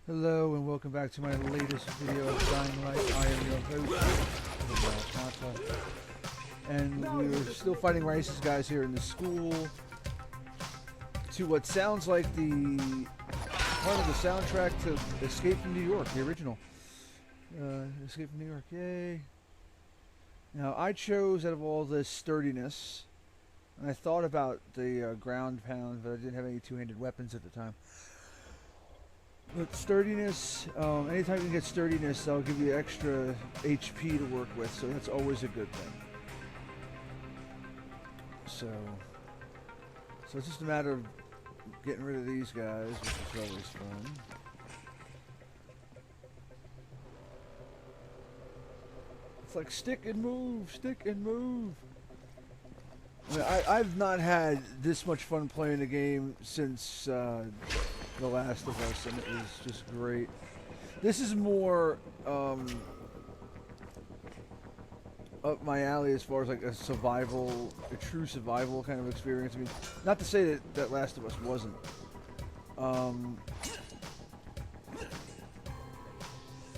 Hello and welcome back to my latest video of Dying Light. I am your host, Papa. And we're still fighting Rice's guys here in the school to what sounds like the part of the soundtrack to Escape from New York, the original. Escape from New York, yay. Now I chose out of all this sturdiness, and I thought about the ground pound, but I didn't have any two-handed weapons at the time. But sturdiness, anytime you can get sturdiness, that'll give you extra HP to work with, so that's always a good thing. So it's just a matter of getting rid of these guys, which is always fun. It's like stick and move, stick and move. I mean, I've not had this much fun playing the game since The Last of Us, and it was just great. This is more up my alley as far as like a true survival kind of experience. I mean, not to say that Last of Us wasn't.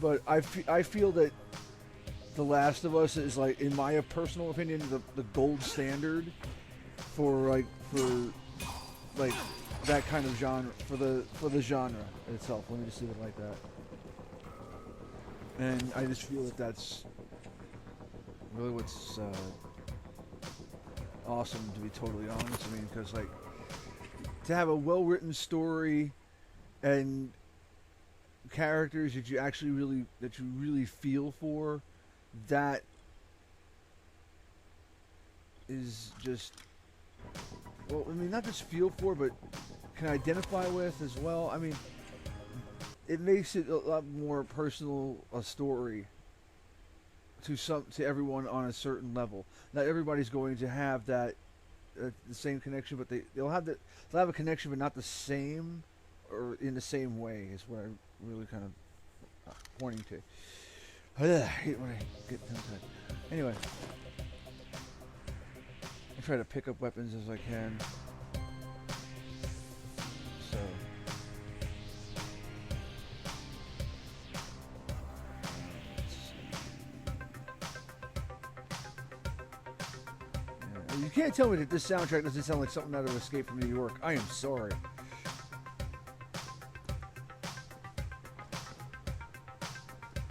But I feel that The Last of Us is, like, in my personal opinion, the gold standard for that kind of genre, for the genre itself. Let me just leave it like that. And I just feel that that's really what's awesome, to be totally honest. I mean, because, like, to have a well-written story and characters that you really feel for, that is just, well, I mean, not just feel for, but can identify with as well. I mean, it makes it a lot more personal a story to everyone on a certain level. Not everybody's going to have that the same connection, but they'll have a connection, but not the same or in the same way. Is what I'm really kind of pointing to. I hate when I get inside. Anyway, I try to pick up weapons as I can. So, yeah. You can't tell me that this soundtrack doesn't sound like something out of Escape from New York. I am sorry.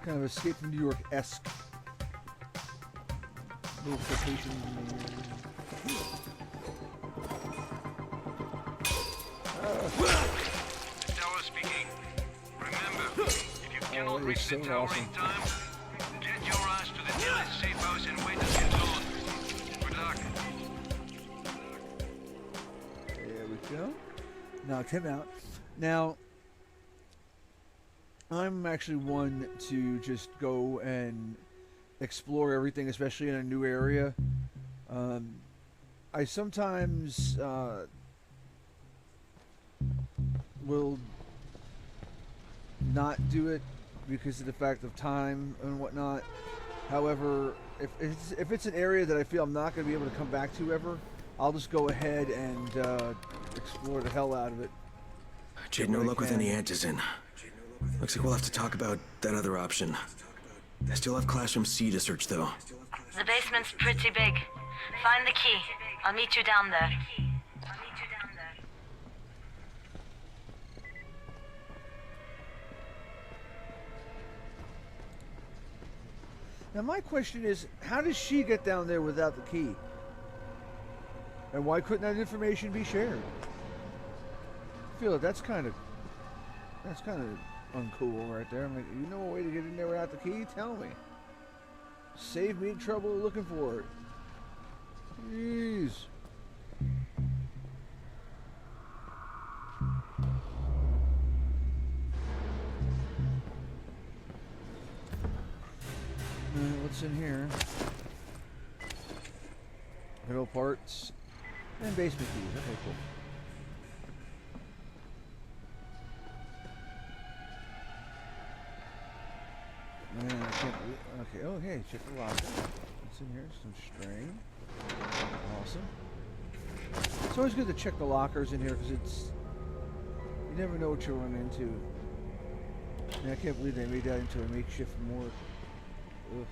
Kind of Escape from New York-esque. Little quotations in there. Tower speaking. Remember, if you cannot reach the tower in time, get your ass to the nearest safe house and wait until dawn. Good luck. There we go. Knocked him out. Now, I'm actually one to just go and explore everything, especially in a new area. I sometimes will not do it because of the fact of time and whatnot. However, if it's an area that I feel I'm not going to be able to come back to ever, I'll just go ahead and explore the hell out of it. Jade, no luck with any Antizin. Looks like we'll have to talk about that other option. I still have Classroom C to search, though. The basement's pretty big. Find the key. I'll meet you down there. Now my question is, how does she get down there without the key? And why couldn't that information be shared? I feel like that's kind of uncool right there. I'm like, you know a way to get in there without the key? Tell me. Save me trouble looking for it. Jeez. What's in here? Middle parts and basement keys. Okay, cool. Okay, oh hey, check the locker. What's in here? Some string. Awesome. It's always good to check the lockers in here because you never know what you'll run into. Man, I can't believe they made that into a makeshift morgue. Ugh.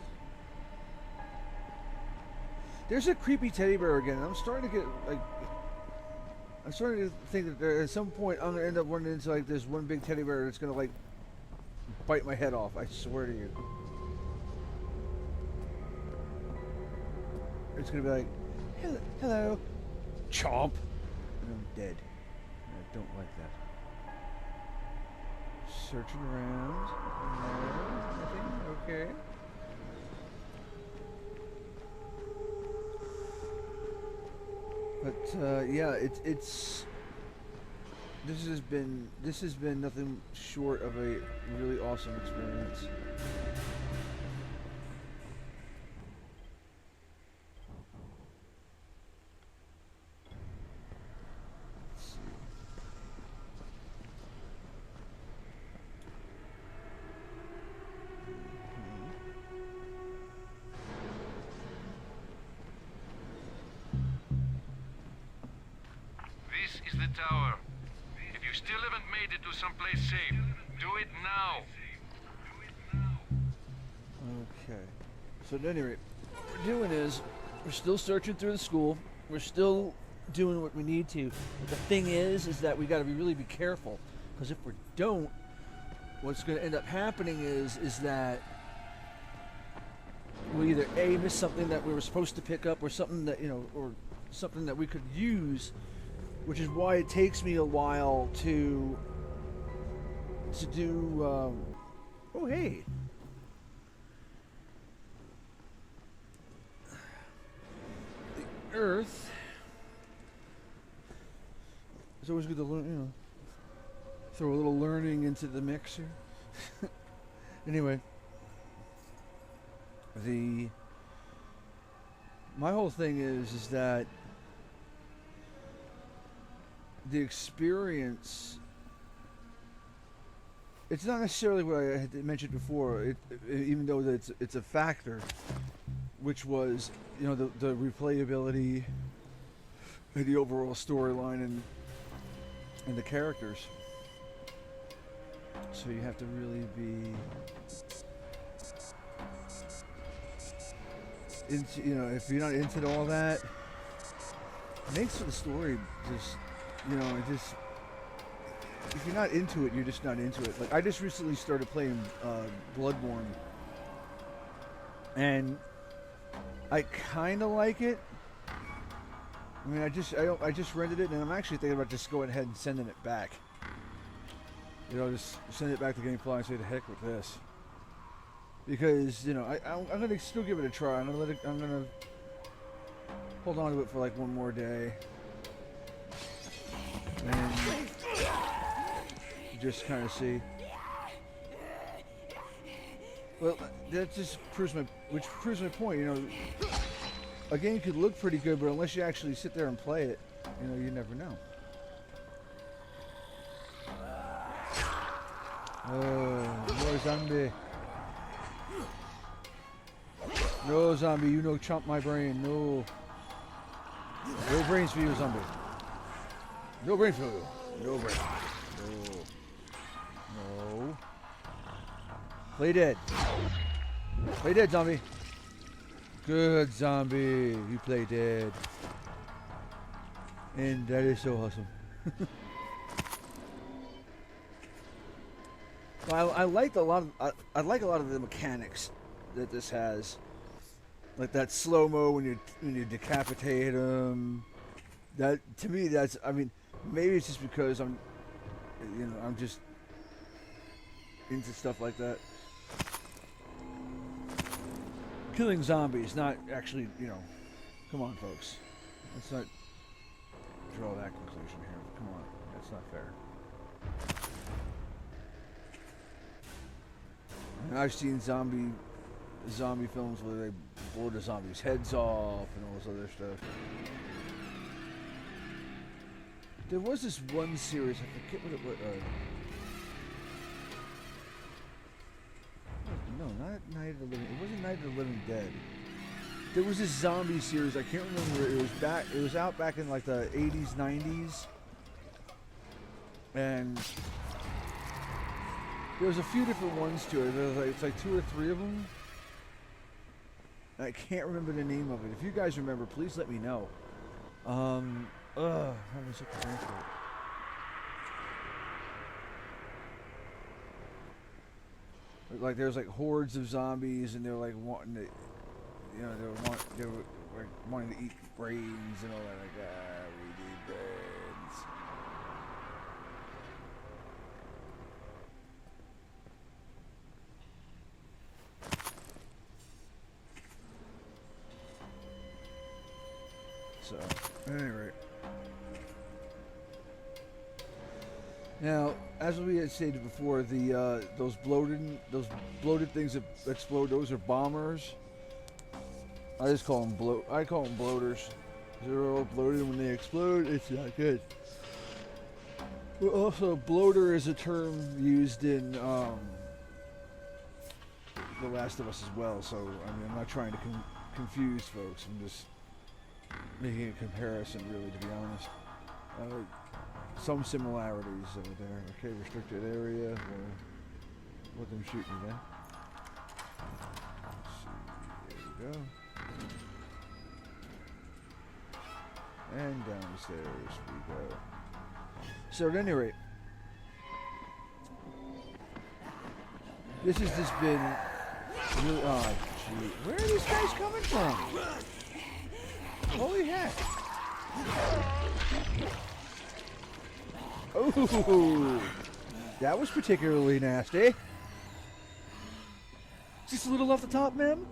There's a creepy teddy bear again. I'm starting to get like. I'm starting to think that there, at some point I'm gonna end up running into like this one big teddy bear that's gonna like bite my head off. I swear to you. It's gonna be like, hello, hello, chomp, and I'm dead. And I don't like that. Searching around. No, nothing. Okay. But yeah, it's this has been nothing short of a really awesome experience. Let's see. This is the tower. If you still haven't made it to someplace safe, do it now. Okay. So at any rate, what we're doing is we're still searching through the school. We're still doing what we need to. But the thing is that we got to really be careful, because if we don't, what's going to end up happening is that we either A, miss something that we were supposed to pick up, or something that, you know, or something that we could use, which is why it takes me a while to do. Oh hey. The Earth. It's always good to learn, you know, throw a little learning into the mixer. Anyway, my whole thing is that the experience, it's not necessarily what I had mentioned before, even though it's a factor, which was, you know, the replayability and the overall storyline and the characters. So you have to really be into, you know, if you're not into all that, it makes the story just, you know, it just, if you're not into it, you're just not into it. Like, I just recently started playing Bloodborne, and I kind of like it. I mean, I just rented it, and I'm actually thinking about just going ahead and sending it back. You know, just send it back to GameFly and say the heck with this, because, you know, I'm gonna still give it a try. I'm gonna hold on to it for like one more day, and just kind of see. Well, that just proves my point. You know, a game could look pretty good, but unless you actually sit there and play it, you know, you never know. More zombie. No zombie, you know, chomp my brain. No. No brains for you, zombie. No brain for you. No brain. No. No. Play dead. Play dead, zombie. Good, zombie. You play dead. And that is so awesome. I like a lot of the mechanics that this has, like that slow mo when you decapitate them. That, to me, that's, I mean, maybe it's just because I'm just into stuff like that. Killing zombies, not actually, you know. Come on, folks. Let's not draw that conclusion here. Come on, that's not fair. And I've seen zombie films where they blow the zombies' heads off and all this other stuff. There was this one series, I forget what it was. No, not Night of the Living. It wasn't Night of the Living Dead. There was this zombie series. I can't remember. It was out back in like the 80s, 90s, and There's a few different ones to it. There's like, it's like 2 or 3 of them. I can't remember the name of it. If you guys remember, please let me know. How do I set the rank for it? Like there's like hordes of zombies, and they're like wanting to, you know, they were like wanting to eat brains and all that. Like, we need brains. So, at any rate. Now, as we had stated before, the those bloated things that explode, those are bombers. I just call them bloaters. They're all bloated when they explode. It's not good. But also, bloater is a term used in The Last of Us as well. So, I mean, I'm not trying to confuse folks. I'm just making a comparison, really, to be honest. Some similarities over there. Okay, restricted area. We'll let them shoot me then. Let's see. There we go. And downstairs we go. So at any rate, this has just been really, oh gee, where are these guys coming from? Holy heck. Oh, that was particularly nasty. Just a little off the top, ma'am.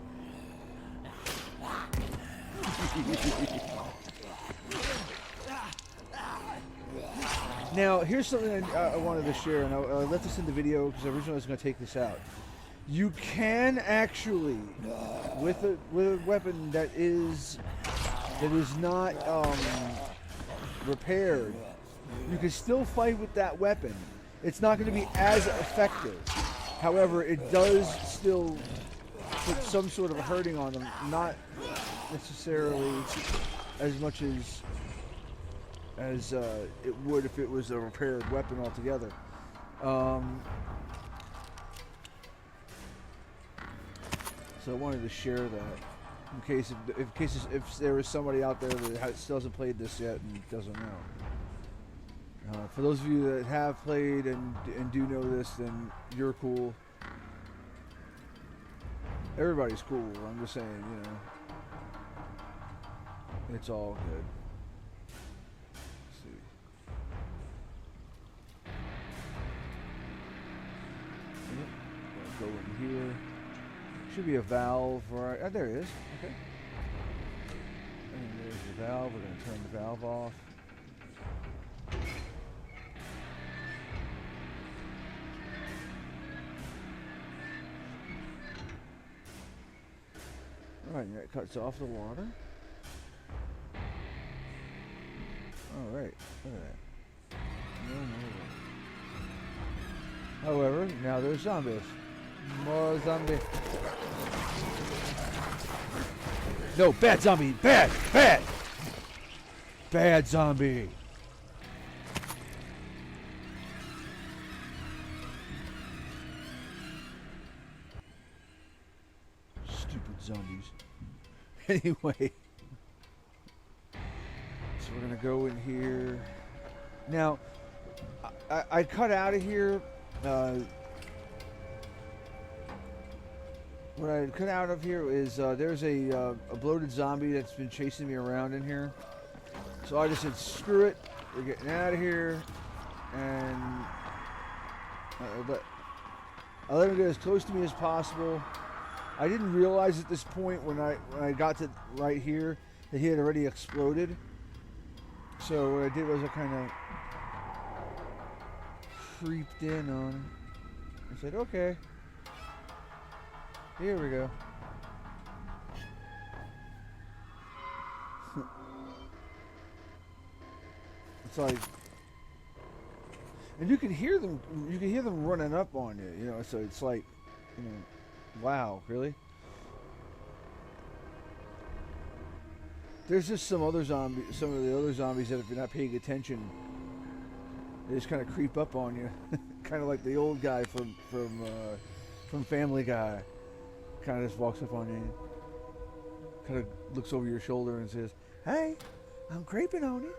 Now, here's something I wanted to share, and I left this in the video because originally I was going to take this out. You can actually, with a weapon that is not repaired, you can still fight with that weapon. It's not going to be as effective. However, it does still put some sort of a hurting on them, not necessarily as much as it would if it was a repaired weapon altogether. So I wanted to share that in case if there is somebody out there that still hasn't played this yet and doesn't know. For those of you that have played and do know this, then you're cool. Everybody's cool. I'm just saying, you know, it's all good. Let's see. Yep. Go in here. Should be a valve, right? Oh, there it is. Okay. And there's the valve. We're going to turn the valve off. Alright, that cuts off the water. Alright, look at that. No more. However, now there's zombies. More zombies. No, bad zombie! Bad! Bad! Bad zombie! Stupid zombies. Anyway. So we're gonna go in here. Now, I cut out of here. What I cut out of here is there's a bloated zombie that's been chasing me around in here. So I just said, screw it. We're getting out of here. And I let him get as close to me as possible. I didn't realize at this point when I got to right here that he had already exploded. So what I did was I kind of creeped in on him. I said, okay. Here we go. It's like, and you can hear them. You can hear them running up on you. You know, so it's like, you know, wow, really? There's just some of the other zombies that if you're not paying attention, They just kind of creep up on you, kind of like the old guy from Family Guy. Kind of just walks up on you, kind of looks over your shoulder and says, "Hey, I'm creeping on you,"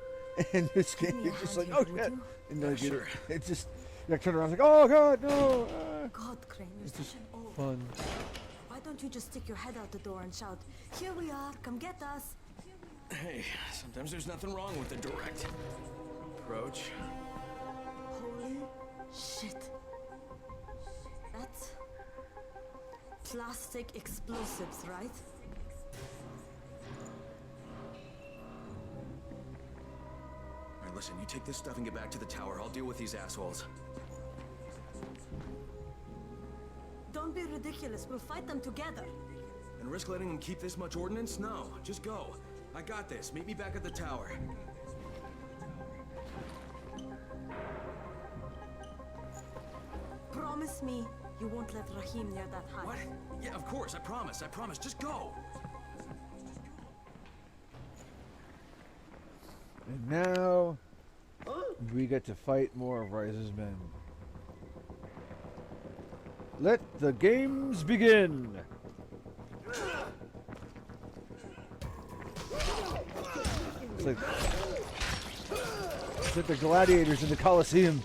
and it's just like, "Oh shit!" And like, Sure. it's just you turn around, it's like, "Oh God, no!" God, Crane, you're It's such just an old. fun. Why don't you just stick your head out the door and shout, "Here we are, come get us"? Hey, sometimes there's nothing wrong with the direct approach. Holy shit. That's plastic explosives, right? All right, listen, you take this stuff and get back to the tower. I'll deal with these assholes. Don't be ridiculous, we'll fight them together. And risk letting them keep this much ordnance? No, just go. I got this. Meet me back at the tower. Promise me you won't let Rahim near that hut. What? Yeah, of course. I promise. I promise. Just go. And now we get to fight more of Rise's men. Let the games begin! It's like the gladiators in the Colosseum.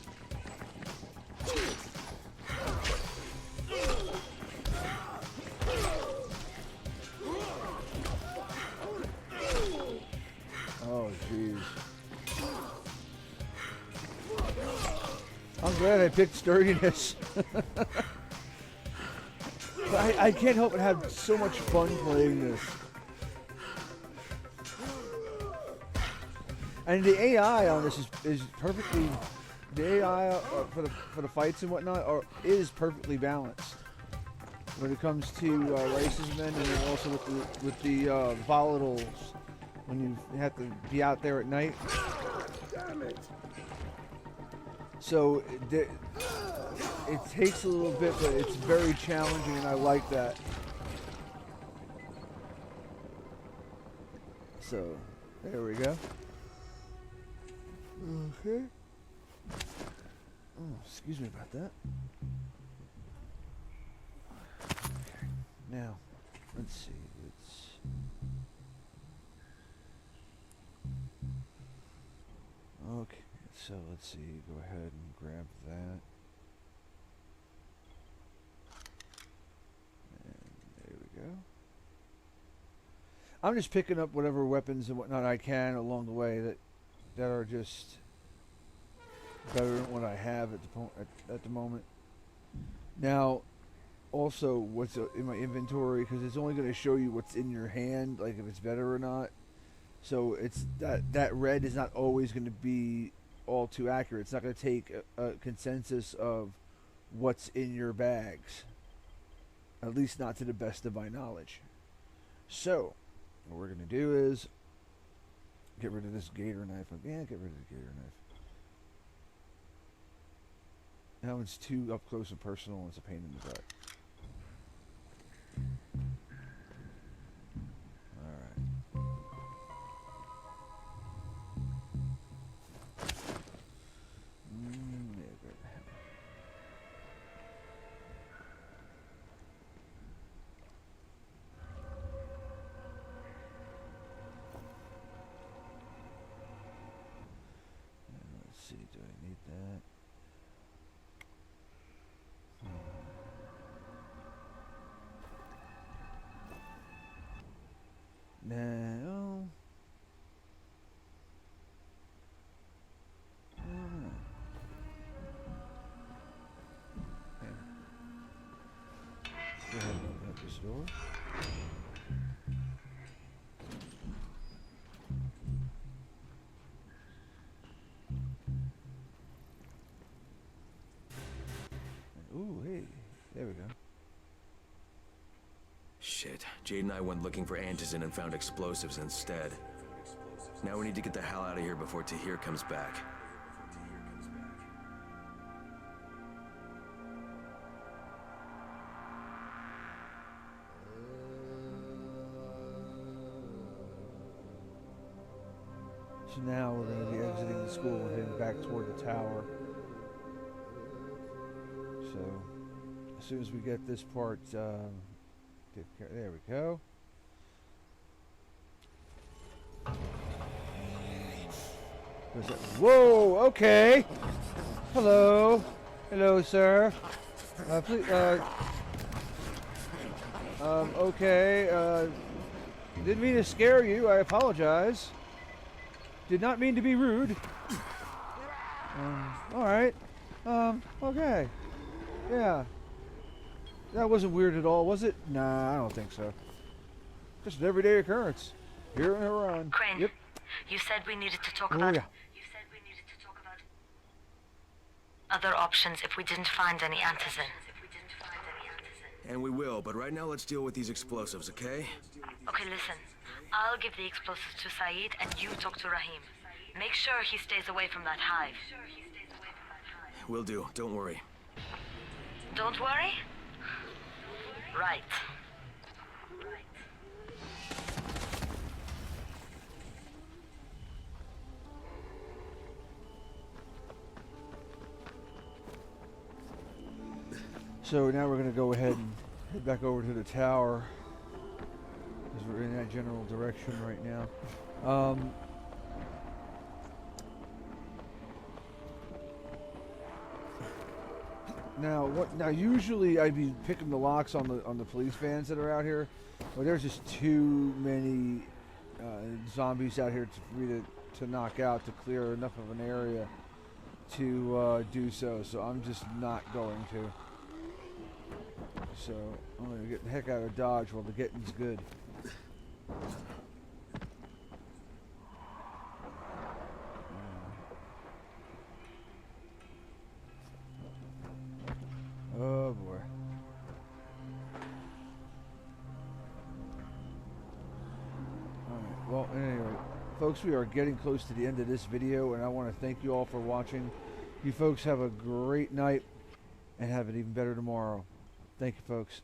Oh, jeez. I'm glad I picked sturdiness. I can't help but have so much fun playing this. And the AI on this is perfectly. The AI for the fights and whatnot is perfectly balanced when it comes to Rise's men, and then also with the volatiles when you have to be out there at night. Damn it. So it takes a little bit, but it's very challenging, and I like that. So there we go. Okay. Oh, excuse me about that. Okay. Now, let's see. Okay. So let's see. Go ahead and grab that. And there we go. I'm just picking up whatever weapons and whatnot I can along the way that are just better than what I have at the moment. Now, also what's in my inventory, because it's only going to show you what's in your hand, like if it's better or not. So it's that red is not always going to be all too accurate. It's not going to take a consensus of what's in your bags, at least not to the best of my knowledge. So what we're going to do is get rid of this gator knife. Yeah, get rid of the gator knife. That one's too up close and personal, and it's a pain in the butt. Alright. Yeah, good. Let's see, do I need that? No. Go ahead and open up this door. Ooh, hey. There we go. Shit. Jade and I went looking for Antizin and found explosives instead. Now we need to get the hell out of here before Tahir comes back. So now we're going to be exiting the school and heading back toward the tower. So as soon as we get this part, there we go. Whoa, okay. Hello. Hello, sir. Please, okay, didn't mean to scare you. I apologize. Did not mean to be rude. Alright. Okay. Yeah. That wasn't weird at all, was it? Nah, I don't think so. Just an everyday occurrence. Here in Iran. Crane, Yep. you said we needed to talk Oh, about... yeah. You said we needed to talk about... other options if we didn't find any antizin. And we will, but right now let's deal with these explosives, okay? Okay, listen. I'll give the explosives to Saeed and you talk to Rahim. Make sure he stays away from that hive. Will do, don't worry. Don't worry? Right. So now we're going to go ahead and head back over to the tower, because we're in that general direction right now. Now usually I'd be picking the locks on the police vans that are out here, but there's just too many zombies out here for me to knock out to clear enough of an area to do so. So I'm just not going to. So I'm going to get the heck out of Dodge while the getting's good. Oh boy. Alright, well anyway, folks, we are getting close to the end of this video, and I want to thank you all for watching. You folks have a great night and have it even better tomorrow. Thank you, folks.